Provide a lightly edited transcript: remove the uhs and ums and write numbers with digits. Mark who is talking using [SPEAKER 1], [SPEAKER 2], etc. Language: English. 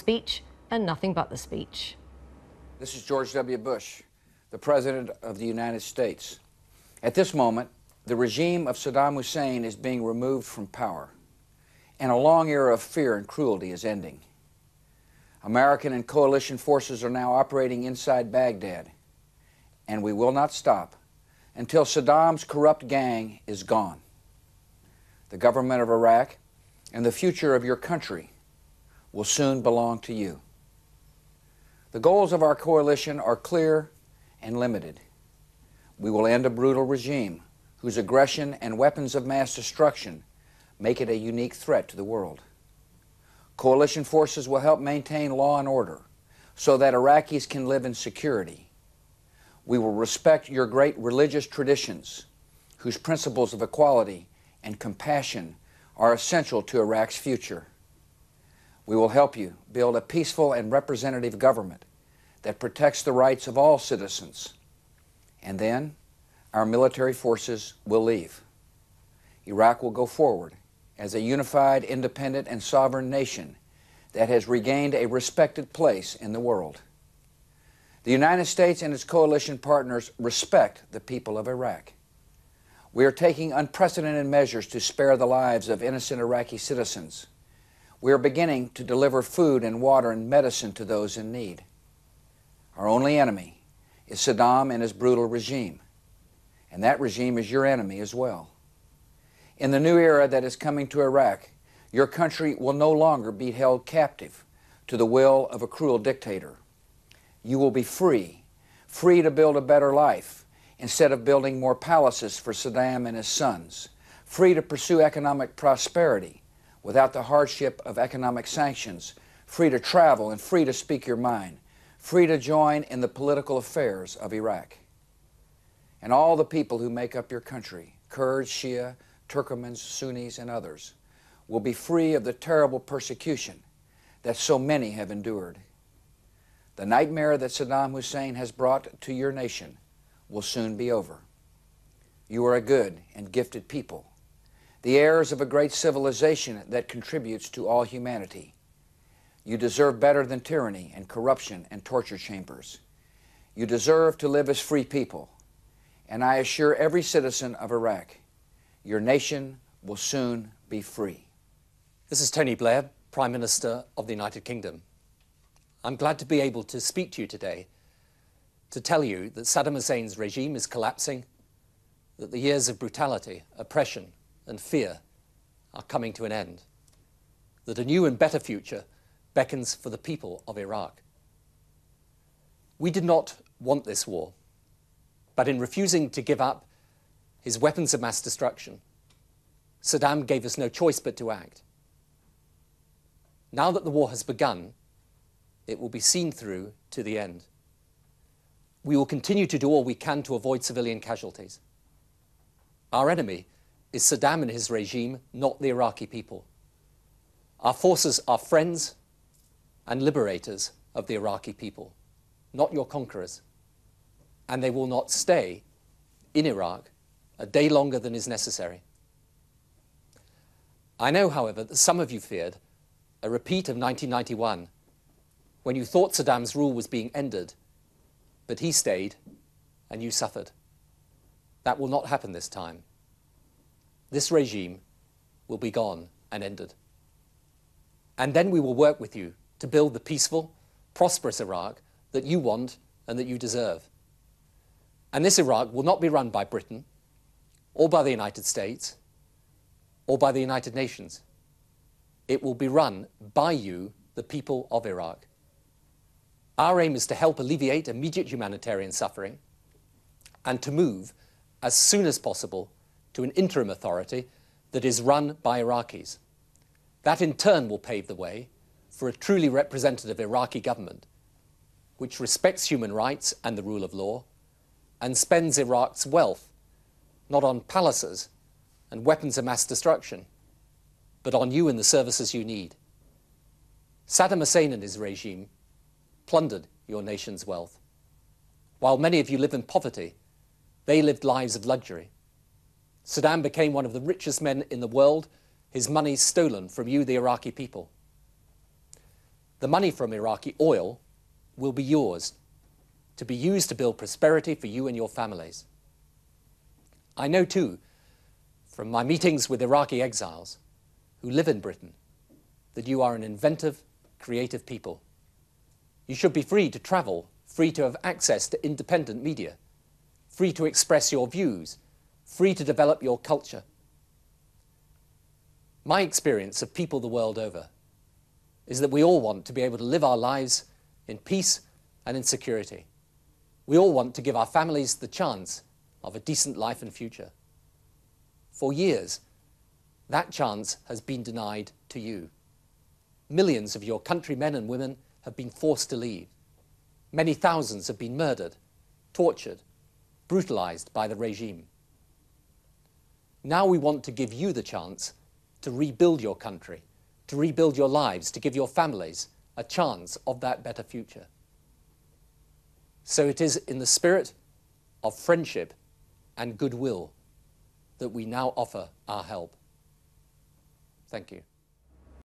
[SPEAKER 1] speech and nothing but the speech.
[SPEAKER 2] This is George W. Bush, the President of the United States. At this moment, the regime of Saddam Hussein is being removed from power, and a long era of fear and cruelty is ending. American and coalition forces are now operating inside Baghdad, and we will not stop until Saddam's corrupt gang is gone. The government of Iraq and the future of your country will soon belong to you. The goals of our coalition are clear and limited. We will end a brutal regime whose aggression and weapons of mass destruction make it a unique threat to the world. Coalition forces will help maintain law and order so that Iraqis can live in security. We will respect your great religious traditions, whose principles of equality and compassion are essential to Iraq's future. We will help you build a peaceful and representative government that protects the rights of all citizens. And then our military forces will leave. Iraq will go forward as a unified, independent, and sovereign nation that has regained a respected place in the world. The United States and its coalition partners respect the people of Iraq. We are taking unprecedented measures to spare the lives of innocent Iraqi citizens. We are beginning to deliver food and water and medicine to those in need. Our only enemy is Saddam and his brutal regime, and that regime is your enemy as well. In the new era that is coming to Iraq, your country will no longer be held captive to the will of a cruel dictator. You will be free, free to build a better life instead of building more palaces for Saddam and his sons, free to pursue economic prosperity without the hardship of economic sanctions, free to travel and free to speak your mind, free to join in the political affairs of Iraq. And all the people who make up your country, Kurds, Shia, Turkmens, Sunnis, and others, will be free of the terrible persecution that so many have endured. The nightmare that Saddam Hussein has brought to your nation will soon be over. You are a good and gifted people, the heirs of a great civilization that contributes to all humanity. You deserve better than tyranny and corruption and torture chambers. You deserve to live as free people, and I assure every citizen of Iraq, your nation will soon be free.
[SPEAKER 3] This is Tony Blair, Prime Minister of the United Kingdom. I'm glad to be able to speak to you today to tell you that Saddam Hussein's regime is collapsing, that the years of brutality, oppression, and fear are coming to an end, that a new and better future beckons for the people of Iraq. We did not want this war, but in refusing to give up his weapons of mass destruction, Saddam gave us no choice but to act. Now that the war has begun, it will be seen through to the end. We will continue to do all we can to avoid civilian casualties. Our enemy is Saddam and his regime, not the Iraqi people. Our forces are friends and liberators of the Iraqi people, not your conquerors. And they will not stay in Iraq a day longer than is necessary. I know, however, that some of you feared a repeat of 1991, when you thought Saddam's rule was being ended, but he stayed and you suffered. That will not happen this time. This regime will be gone and ended. And then we will work with you to build the peaceful, prosperous Iraq that you want and that you deserve. And this Iraq will not be run by Britain, or by the United States, or by the United Nations. It will be run by you, the people of Iraq. Our aim is to help alleviate immediate humanitarian suffering and to move as soon as possible to an interim authority that is run by Iraqis. That in turn will pave the way for a truly representative Iraqi government which respects human rights and the rule of law and spends Iraq's wealth not on palaces and weapons of mass destruction, but on you and the services you need. Saddam Hussein and his regime plundered your nation's wealth. While many of you live in poverty, they lived lives of luxury. Saddam became one of the richest men in the world, his money stolen from you, the Iraqi people. The money from Iraqi oil will be yours, to be used to build prosperity for you and your families. I know too, from my meetings with Iraqi exiles who live in Britain, that you are an inventive, creative people. You should be free to travel, free to have access to independent media, free to express your views, free to develop your culture. My experience of people the world over is that we all want to be able to live our lives in peace and in security. We all want to give our families the chance of a decent life and future. For years, that chance has been denied to you. Millions of your countrymen and women have been forced to leave. Many thousands have been murdered, tortured, brutalized by the regime. Now we want to give you the chance to rebuild your country, to rebuild your lives, to give your families a chance of that better future. So it is in the spirit of friendship and goodwill that we now offer our help. Thank you.